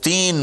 3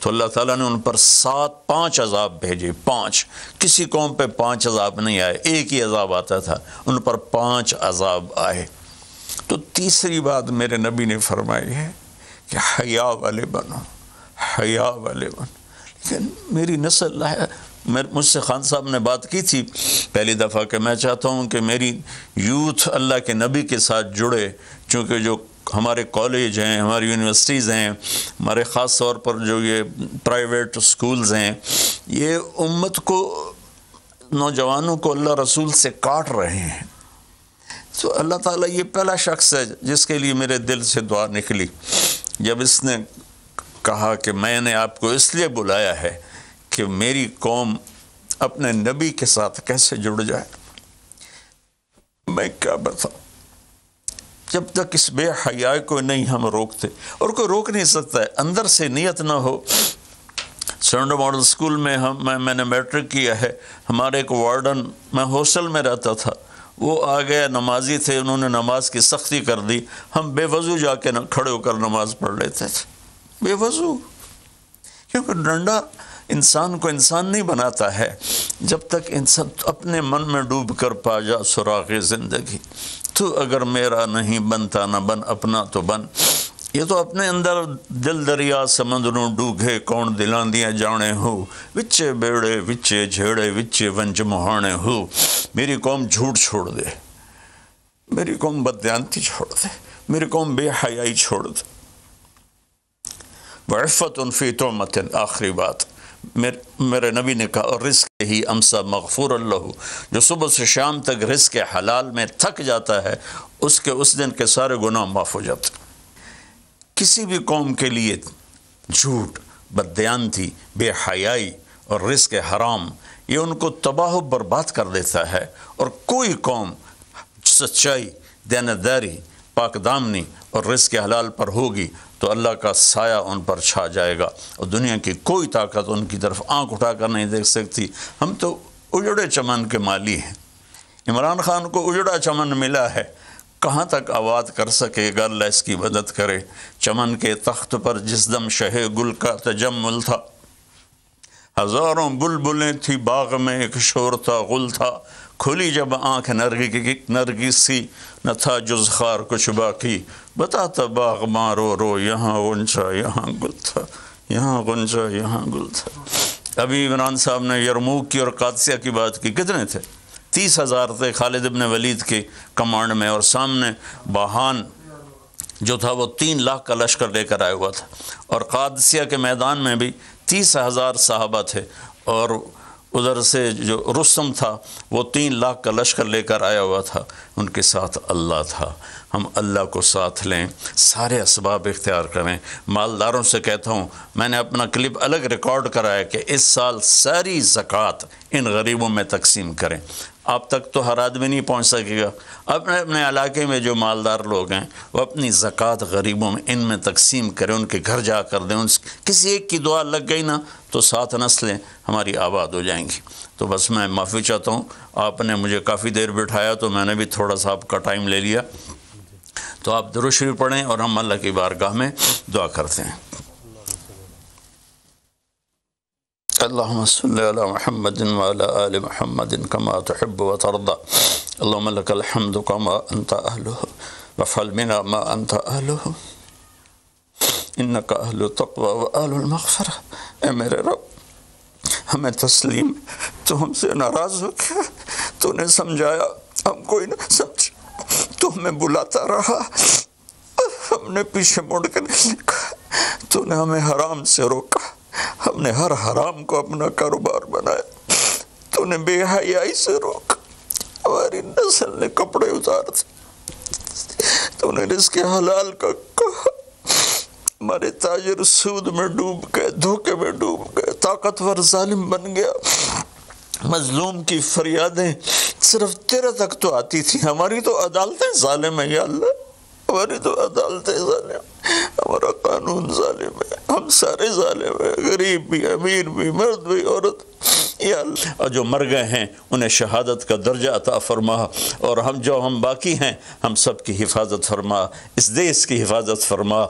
تو اللہ تعالیٰ نے ان پر 5 عذاب بھیجے، 5۔ کسی قوم پہ 5 عذاب نہیں آئے، ایک ہی عذاب آتا تھا، ان پر 5 عذاب آئے۔ تو تیسری بات میرے نبی نے فرمائی ہے کہ حیا والے بنو، حیا والے بنو۔ لیکن میری نسل ہے، مجھ سے خان صاحب نے بات کی تھی پہلی دفعہ کہ میں چاہتا ہوں کہ میری یوتھ اللہ کے نبی کے ساتھ جڑے، چونکہ جو ہمارے کالج ہیں، ہماری یونیورسٹیز ہیں، ہمارے خاص طور پر جو یہ پرائیویٹ سکولز ہیں، یہ امت کو، نوجوانوں کو اللہ رسول سے کاٹ رہے ہیں۔ تو اللہ تعالیٰ یہ پہلا شخص ہے جس کے لیے میرے دل سے دعا نکلی جب اس نے کہا کہ میں نے آپ کو اس لیے بلایا ہے کہ میری قوم اپنے نبی کے ساتھ کیسے جڑ جائے۔ میں کیا بتاؤں، جب تک اس بے حیائی کو نہیں ہم روکتے، اور کوئی روک نہیں سکتا ہے، اندر سے نیت نہ ہو۔ سرنڈو ماڈل اسکول میں میں نے میٹرک کیا ہے، ہمارے ایک وارڈن، میں ہاسٹل میں رہتا تھا، وہ آ گئے، نمازی تھے، انہوں نے نماز کی سختی کر دی، ہم بے وضو جا کے کھڑے ہو کر نماز پڑھ لیتے تھے، بے وضو۔ کیونکہ ڈنڈا انسان کو انسان نہیں بناتا ہے جب تک انسان اپنے من میں ڈوب کر پا جا سراغ زندگی۔ تو اگر میرا نہیں بنتا نہ بن، اپنا تو بن۔ یہ تو اپنے اندر دل دریا سمندروں ڈوگے، کون دلاندیاں جانے ہو، وچے بیڑے وچے جھیڑے وچے ونج مہانے ہو۔ میری قوم جھوٹ چھوڑ دے، میری قوم بددیانتی چھوڑ دے، میری قوم بے حیائی چھوڑ دے۔ وعفۃ فی طعمۃ، آخری بات میرے نبی نے کہا، اور رزق ہی امسا مغفور اللہ، جو صبح سے شام تک رزق حلال میں تھک جاتا ہے اس دن کے سارے گناہ معاف ہو جاتے۔ کسی بھی قوم کے لیے جھوٹ، بددیانتی، بے حیائی اور رزق حرام یہ ان کو تباہ و برباد کر دیتا ہے، اور کوئی قوم سچائی، دیانتداری، پاک دامنی اور رزق حلال پر ہوگی تو اللہ کا سایہ ان پر چھا جائے گا، اور دنیا کی کوئی طاقت ان کی طرف آنکھ اٹھا کر نہیں دیکھ سکتی۔ ہم تو اجڑے چمن کے مالی ہیں، عمران خان کو اجڑا چمن ملا ہے، کہاں تک آباد کر سکے گا، اللہ اس کی مدد کرے۔ چمن کے تخت پر جس دم شہ گل کا تجمل تھا، ہزاروں بلبلیں تھی باغ میں، ایک شور تھا، غل تھا، کھلی جب آنکھ نرگس سی، نہ تھا جز خار کچھ باقی، بتاتا باغ ماں رو رو، یہاں غنچہ یہاں گل تھا، یہاں غنچہ یہاں گل تھا۔ ابھی عمران صاحب نے یرموک کی اور قادسیہ کی بات کی، کتنے تھے؟ 30,000 تھے خالد ابن ولید کے کمانڈ میں، اور سامنے باہان جو تھا وہ 3 لاکھ کا لشکر لے کر آیا ہوا تھا، اور قادسیہ کے میدان میں بھی 30,000 صحابہ تھے، اور ادھر سے جو رستم تھا وہ 3 لاکھ کا لشکر لے کر آیا ہوا تھا، ان کے ساتھ اللہ تھا۔ ہم اللہ کو ساتھ لیں، سارے اسباب اختیار کریں۔ مالداروں سے کہتا ہوں، میں نے اپنا کلپ الگ ریکارڈ کرایا کہ اس سال ساری زکوٰۃ ان غریبوں میں تقسیم کریں۔ آپ تک تو ہر آدمی نہیں پہنچ سکے گا، اپنے علاقے میں جو مالدار لوگ ہیں وہ اپنی زکوٰۃ غریبوں میں ان میں تقسیم کریں، ان کے گھر جا کر دیں۔ کسی ایک کی دعا لگ گئی نا تو 7 نسلیں ہماری آباد ہو جائیں گی۔ تو بس میں معافی چاہتا ہوں، آپ نے مجھے کافی دیر بٹھایا تو میں نے بھی تھوڑا سا آپ کا ٹائم لے لیا، تو آپ درود شریف پڑھیں اور ہم اللہ کی بارگاہ میں دعا کرتے ہیں۔ اللهم صل على محمد وعلى آل محمد كما تحب وترضى اللهم لك الحمد كما أنت أهله وافعل بنا ما أنت أهله إنك أهل التقوى وأهل المغفرة۔ اے میرے رب، ہمیں تسلیم، تو ہم سے ناراض ہو گیا، تو نے سمجھایا، ہم کوئی نہ سمجھ، تو ہمیں بلاتا رہا، ہم نے پیچھے مڑ کر نہیں دیکھا، تو نے ہمیں حرام سے روکا، ہم نے ہر حرام کو اپنا کاروبار بنایا، تو نے بے حیائی سے روکا، ہماری نسل نے کپڑے اتار دیے، تو نے رزق حلال کا کہا، ہمارے تاجر سود میں ڈوب گئے، دھوکے میں ڈوب گئے، طاقتور ظالم بن گیا، مظلوم کی فریادیں صرف تیرے تک تو آتی تھی، ہماری تو عدالتیں ظالم ہیں یا اللہ، ہماری تو عدالتیں ظالم، ہمارا قانون ظالم ہے، ہم سارے ظالم ہیں، غریب بھی، امیر بھی، مرد بھی، عورت، یا اللہ، اور جو مر گئے ہیں انہیں شہادت کا درجہ عطا فرما، اور ہم باقی ہیں ہم سب کی حفاظت فرما، اس دیش کی حفاظت فرما،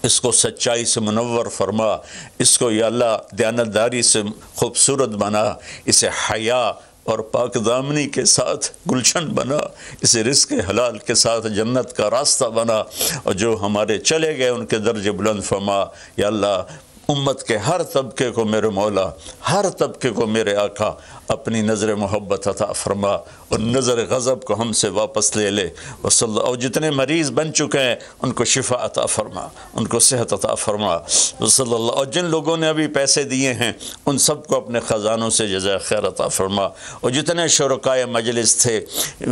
اس کو سچائی سے منور فرما، اس کو یا اللہ دیانتداری سے خوبصورت بنا، اسے حیا اور پاک دامنی کے ساتھ گلشن بنا، اسے رزق حلال کے ساتھ جنت کا راستہ بنا، اور جو ہمارے چلے گئے ان کے درجے بلند فرما یا اللہ۔ امت کے ہر طبقے کو میرے مولا، ہر طبقے کو میرے آقا اپنی نظر محبت عطا فرما، اور نظر غضب کو ہم سے واپس لے لے، اور جتنے مریض بن چکے ہیں ان کو شفا عطا فرما، ان کو صحت عطا فرما، صلی اللہ۔ اور جن لوگوں نے ابھی پیسے دیے ہیں ان سب کو اپنے خزانوں سے جزائے خیر عطا فرما، اور جتنے شرکائے مجلس تھے،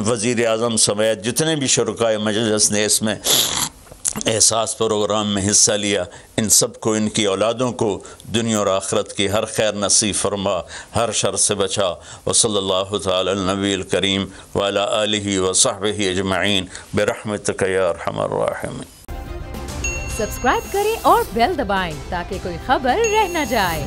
وزیر اعظم سمیت جتنے بھی شرکائے مجلس نے اس میں احساس پروگرام میں حصہ لیا، ان سب کو، ان کی اولادوں کو دنیا اور آخرت کی ہر خیر نصیب فرما، ہر شر سے بچا، وصلی اللہ تعالی علی النبی الکریم وعلی آلہ وصحبہ اجمعین برحمتک یا ارحم الراحمین۔ سبسکرائب کریں اور بیل دبائیں تاکہ کوئی خبر رہ نہ جائے۔